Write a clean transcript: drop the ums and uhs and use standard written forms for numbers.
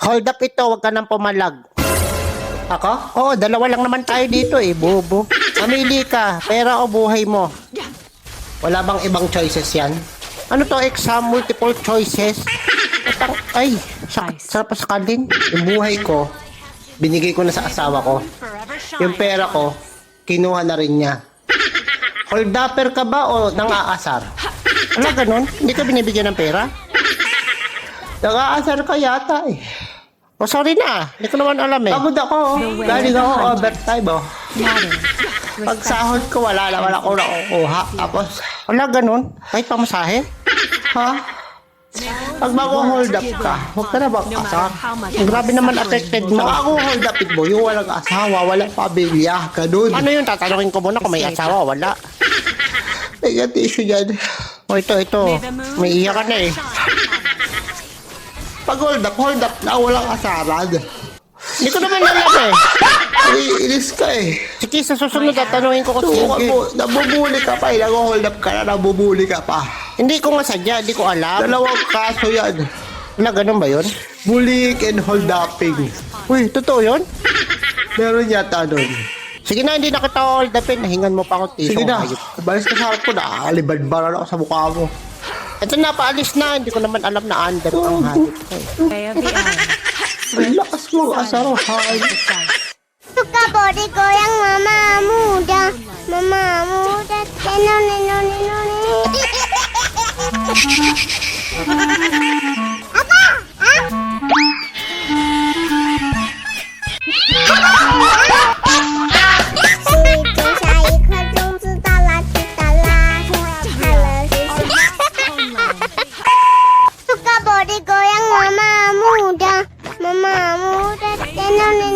Hold up ito, wag ka nang pumalag. Ako? Oo, dalawa lang naman tayo dito eh, bobo. Mamili ka, pera o buhay mo. Wala bang ibang choices yan? Ano to, exam, multiple choices? Ay, sarap sa kantin. Yung buhay ko, binigay ko na sa asawa ko. Yung pera ko, kinuha na rin niya. Hold upper ka ba o nang-aasar? Wala ganun? Hindi ka binibigyan ng pera? Nang-aasar ka yata eh. Oh, sorry na. Hindi ko naman alam eh. Pagod ako. Galing ako overtime oh. Pag sahod ko, wala ko nakukuha. Tapos, wala ganun. Kahit pamasahe. Ha? Pag mag-hold up ka, huwag ka na mag-asar. Grabe naman affected mo. Saka ako hold up mo, yung walang asawa, walang pamilya, ganun. Ano yun? Tatanungin ko muna kung may asawa o wala. May issue dyan. O ito. May iyak ka na eh. Pag hold up na walang asaran. Hindi ko naman alam eh. Iinis ka eh. Sige, sa susunod tatanungin ko kung sige. Nabubuli ka pa eh. Nag-hold up ka na, nabubuli ka pa. Hindi ko nga sadya, hindi ko alam. Dalawang kaso yan. Na ganun ba yun? Bullying and hold upping. Uy, totoo yun? Meron yata nun. Sige na, hindi na kita hold upin. Nahingan mo pa ako tito. Sige na, balis ka sa harap ko na. Alibad-baran ako sa mukha mo. Ito na, paalis na. Hindi ko naman alam na andar ang hanip ko eh. Ang lakas mo, asarahan. Suka body ko yang mama muda. Mama muda. Noni. Apa? Suka body ko yang mama muda. Mama muda. Noni.